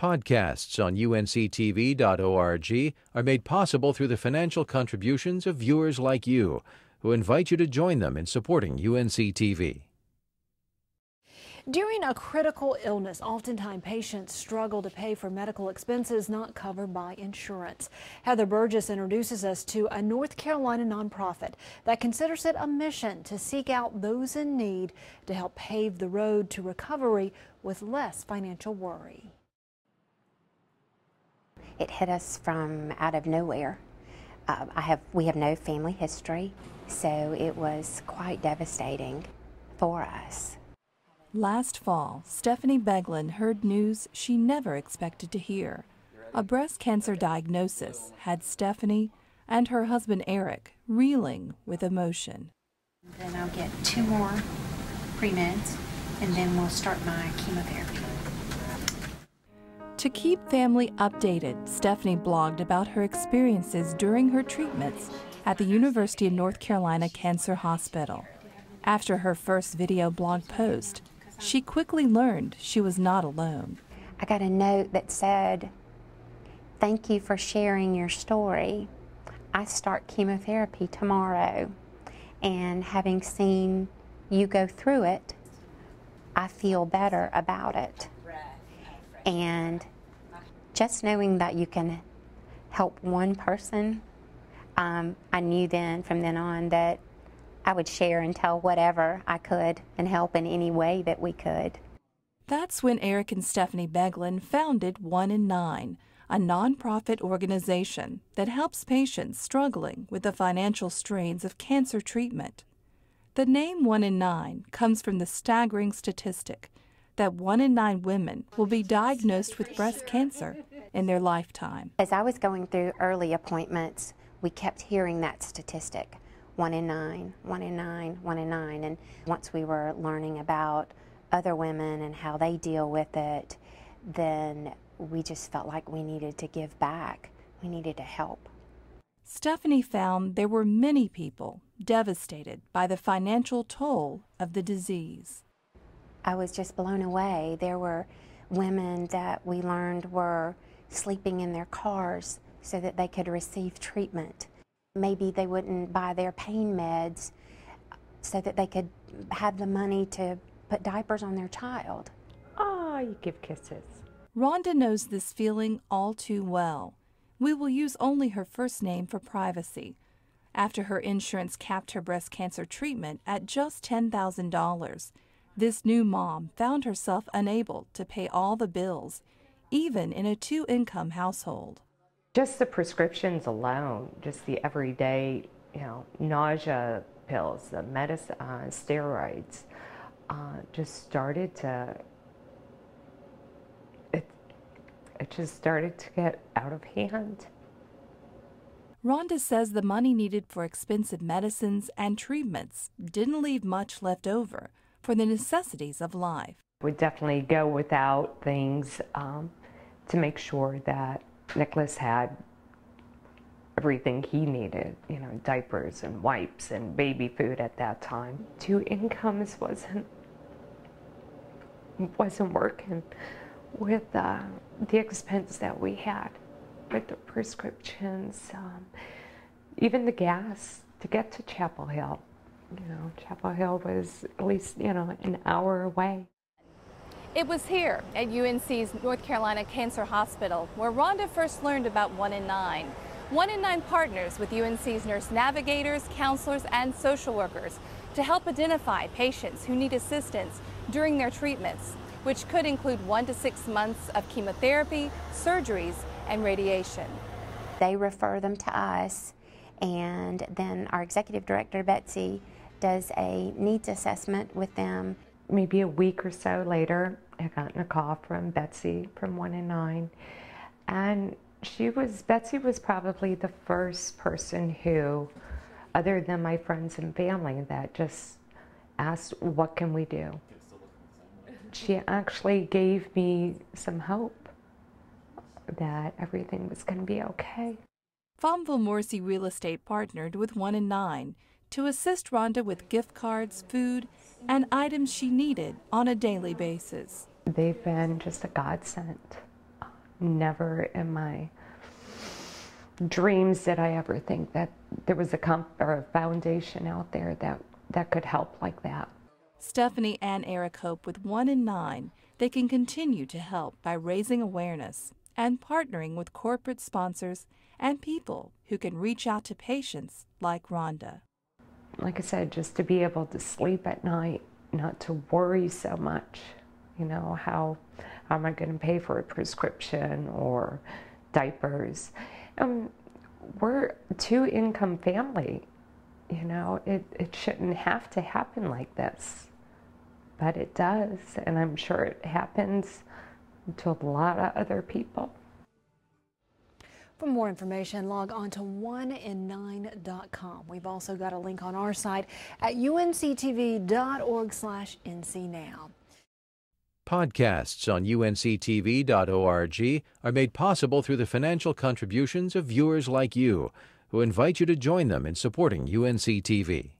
Podcasts on UNC-TV.org are made possible through the financial contributions of viewers like you, who invite you to join them in supporting UNC-TV. During a critical illness, oftentimes patients struggle to pay for medical expenses not covered by insurance. Heather Burgess introduces us to a North Carolina nonprofit that considers it a mission to seek out those in need to help pave the road to recovery with less financial worry. It hit us from out of nowhere. We have no family history, so it was quite devastating for us. Last fall, Stephanie Beglin heard news she never expected to hear. A breast cancer diagnosis had Stephanie and her husband Eric reeling with emotion. Then I'll get 2 more pre-meds, and then we'll start my chemotherapy. To keep family updated, Stephanie blogged about her experiences during her treatments at the University of North Carolina Cancer Hospital. After her first video blog post, she quickly learned she was not alone. I got a note that said, "Thank you for sharing your story. I start chemotherapy tomorrow, and having seen you go through it, I feel better about it." And just knowing that you can help one person, I knew from then on that I would share and tell whatever I could and help in any way that we could. That's when Eric and Stephanie Beglin founded 1 in 9, a nonprofit organization that helps patients struggling with the financial strains of cancer treatment. The name 1 in 9 comes from the staggering statistic that 1 in 9 women will be diagnosed with breast cancer in their lifetime. As I was going through early appointments, we kept hearing that statistic. 1 in 9, 1 in 9, 1 in 9. And once we were learning about other women and how they deal with it, then we just felt like we needed to give back. We needed to help. Stephanie found there were many people devastated by the financial toll of the disease. I was just blown away. There were women that we learned were sleeping in their cars so that they could receive treatment. Maybe they wouldn't buy their pain meds so that they could have the money to put diapers on their child. Oh, you give kisses. Rhonda knows this feeling all too well. We will use only her first name for privacy. After her insurance capped her breast cancer treatment at just $10,000, this new mom found herself unable to pay all the bills, even in a 2-income household. Just the prescriptions alone, just the everyday, nausea pills, the medicine, steroids, just started to, it just started to get out of hand. Rhonda says the money needed for expensive medicines and treatments didn't leave much left over for the necessities of life. Would definitely go without things to make sure that Nicholas had everything he needed, diapers and wipes and baby food at that time. 2 incomes wasn't working with the expense that we had, with the prescriptions, even the gas to get to Chapel Hill. Chapel Hill was at least, an hour away. It was here at UNC's North Carolina Cancer Hospital where Rhonda first learned about 1 in 9. 1 in 9 partners with UNC's nurse navigators, counselors, and social workers to help identify patients who need assistance during their treatments, which could include 1 to 6 months of chemotherapy, surgeries, and radiation. They refer them to us, and then our executive director, Betsy, does a needs assessment with them. Maybe a week or so later, I got a call from Betsy from 1 in 9, and Betsy was probably the first person who, other than my friends and family, that just asked, what can we do? She actually gave me some hope that everything was going to be okay. Fonville Morrissey Real Estate partnered with 1 in 9 to assist Rhonda with gift cards, food, and items she needed on a daily basis. They've been just a godsend. Never in my dreams did I ever think that there was a foundation out there that could help like that. Stephanie and Eric hope with 1 in 9 they can continue to help by raising awareness and partnering with corporate sponsors and people who can reach out to patients like Rhonda. Like I said, just to be able to sleep at night, not to worry so much, you know, how am I going to pay for a prescription or diapers? We're a 2-income family, you know, it shouldn't have to happen like this, but it does, and I'm sure it happens to a lot of other people. For more information, log on to oneinNine.com. We've also got a link on our site at UNCTV.org/NCNow. Podcasts on UNCTV.org are made possible through the financial contributions of viewers like you, who invite you to join them in supporting UNC-TV.